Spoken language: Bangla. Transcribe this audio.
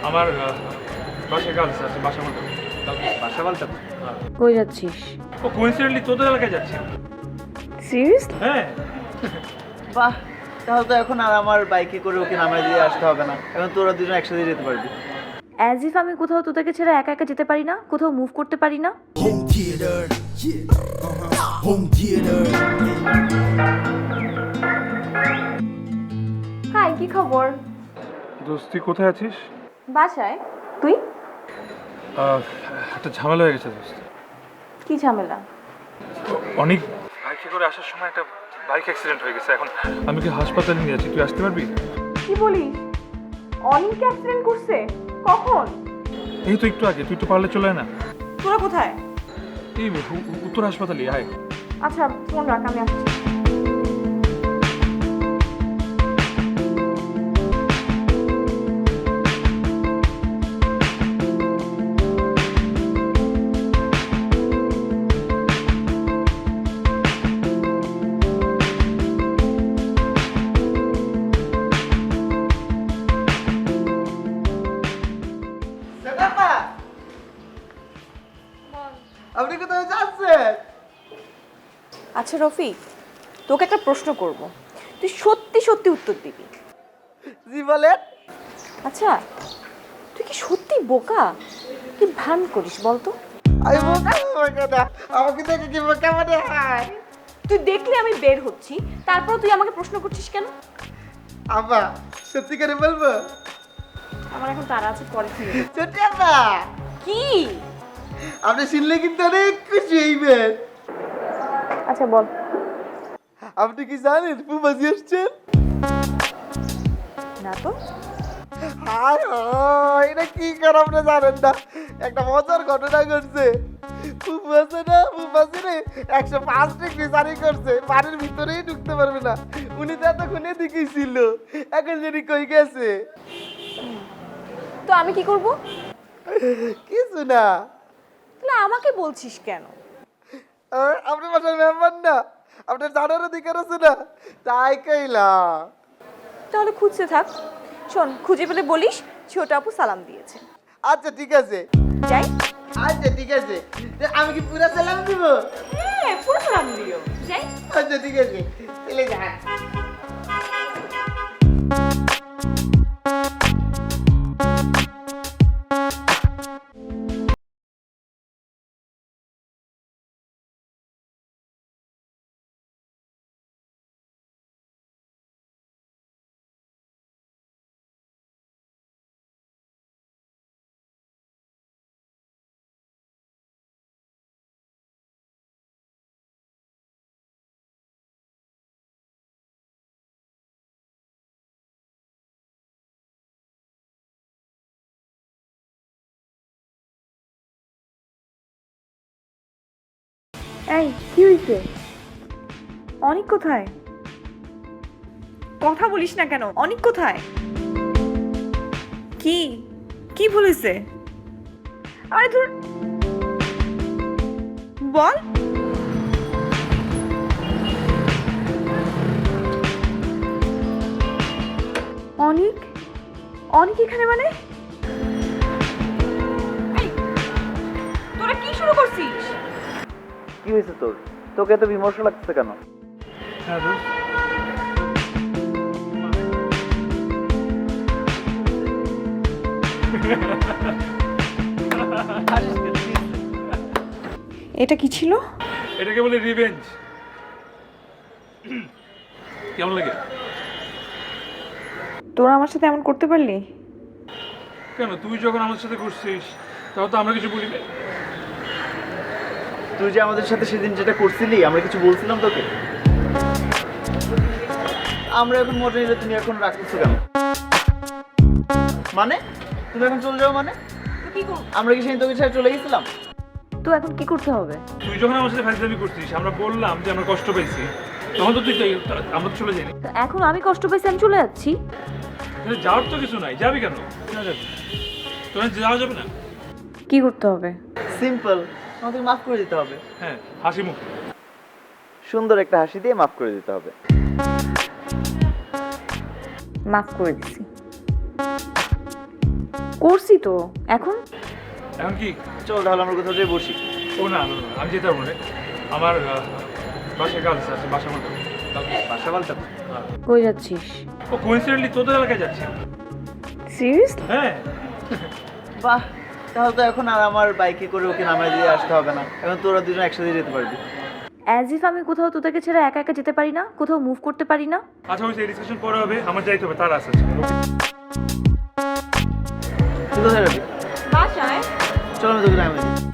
আমার বাসায় কাজ আছে, বাসা আমার বাসা বলতে কই যাচ্ছিস? ও কোইন্সিডেন্টলি তোদের এলাকায় যাচ্ছে। সিরিয়াসলি? হ্যাঁ, বাহ, তাহলে তো এখন আর আমার বাইকে করে ওকে নামায় দিয়ে আসতে হবে না, এখন তোরা দুজন একসাথে যেতে পারবি। অ্যাজ ইফ আমি কোথাও তোদেরকে ছেড়ে একা একা যেতে পারি না, কোথাও মুভ করতে পারি না। Home theater, home theater. Hi, কি খবর? দোস্ত তুই কোথায় আছিস? বাসায়। তুই? একটা ঝামেলা হয়ে গেছে দোস্ত। কি ঝামেলা? অনেক বাইকে করে আসার সময় একটা বাইক অ্যাক্সিডেন্ট হয়ে গেছে, এখন আমি কি হাসপাতালে নিয়ে যাচ্ছি, তুই আসতে পারবি? কি বলিস? অনিক অ্যাক্সিডেন্ট করছে? কখন? এই তো একটু আগে, তুই একটু পারলে চলে আয় না। তোরা কোথায়? এই উত্তর হাসপাতালে আয়। আচ্ছা, ফোন রাখ, আমি আসছি। আপনি কোথায় যাচ্ছেন? আচ্ছা রফিক, তোকে একটা প্রশ্ন করব, তুই সত্যি সত্যি উত্তর দিবি। জি বলেন। আচ্ছা, তুই কি সত্যি বোকা? কি ভান করিস বলতো? আমি বোকা না, আমাকে দেখে কি বোকা মনে হয়? তুই দেখলে আমি বের হচ্ছি, তারপর তুই আমাকে প্রশ্ন করছিস কেন? আব্বা, সত্যি করে বলবো? আমার এখন তারা আছে, পরে ফিরে। ছোট আব্বা, কি? আপনি শুনলে কিন্তু অনেক খুশি হইবেন। আচ্ছা বল। আপনি কি জানেন ফুফাজি আসছেন? না তো। হায় হায়, এটা কি করে আপনি জানেন না? একটা মজার ঘটনা ঘটছে। ফুফাছে না, ফুফাজি রে 105 ডিগ্রি জারি করছে, বাড়ির ভিতরেই ঢুকতে পারবে না। উনি তো এতক্ষণে দিকেই ছিল, এখন যদি কই গেছে? তো আমি কি করব? কিছু না। তাহলে আমাকে বলছিস কেন? আপনি বাসার মেম্বার না, আপনার জানার অধিকার আছে না, তাই কইলাম। তাহলে খুঁজতে থাক। শোন, খুঁজে পেলে বলিস ছোট আপু সালাম দিয়েছে। আচ্ছা ঠিক আছে। যাই? আচ্ছা ঠিক আছে, আমি কি পুরা সালাম দিব? হ্যাঁ, পুরো সালাম দিও। যাই? আচ্ছা ঠিক আছে, চলে যা। এই, কি হইছে? অনিক কোথায়? কথা বলিস না কেন? অনিক কোথায়? কি কি বলেছে? আরে ধর, বল। অনিক? অনিক এখানে মানে? তোরা কি শুরু করছিস? কি হয়েছে তোর? তোকে এত বিমর্ষ লাগছে কেন? হ্যাঁ দোস্ত, এটা কি ছিল? এটাকে বলে রিভেঞ্জ। কেমন লাগে? তোরা আমার সাথে এমন করতে পারলি? কেন, তুই যখন আমার সাথে করছিস তাও তো আমরা কিছু বলি না। তুই যে আমাদের সাথে সেদিন যেটা করছিলি, আমরা কিছু বলছিলাম তোকে? আমরা এখন মজা নিলে তুমি এখন রাখতেছো কেন? মানে তুমি এখন চলে যাও মানে? কি করব? আমরা কি সেদিন তোকে ছেড়ে চলে গেছিলাম? তো এখন কি করতে হবে? তুই যখন আমার সাথে ফাইজলামি করছিস, আমরা বললাম যে আমরা কষ্ট পাইছি, তখন তো তুই আমরা তো চলে যাইনি। তো এখন আমি কষ্ট পেয়েছি, আমি চলে যাচ্ছি। এখানে যাওয়ার তো কিছু নাই, যাবি কেন? কেন যাবি? তোর যাওয়া যাবে না? কি করতে হবে? সিম্পল, আমাদের মাফ করে দিতে হবে। হ্যাঁ, হাসি মুখ। সুন্দর একটা হাসি দিয়ে মাফ করে দিতে হবে। মাফ করে দিছি। করছি তো এখন এখন কি? চল তাহলে আমরা কোথাও যাই বসি। ও না না, না, আমি যেতে পারবো না। আমার বাসায় কাজ আছে, বাসা মতো বাসা পাল্টা। কই যাচ্ছিস? ও কোইন্সিডেন্টলি তোদের এলাকায় যাচ্ছি। সিরিয়াসলি? হ্যাঁ, বাহ, তাহলে তো এখন আর আমার বাইকে করে ওকে নামায় দিয়ে আসতে হবে না, এখন তোরা দুজন একসাথে যেতে পারবি। অ্যাজ ইফ আমি কোথাও তোদেরকে ছেড়ে একা একা যেতে পারি না, কোথাও মুভ করতে পারি না। আচ্ছা ওই ডিসকাশন পরে হবে, আমার যাইতে হবে, তার আছে। তুই কোথায় যাবি? বাসায় চল আমি তোকে নামিয়ে দিই।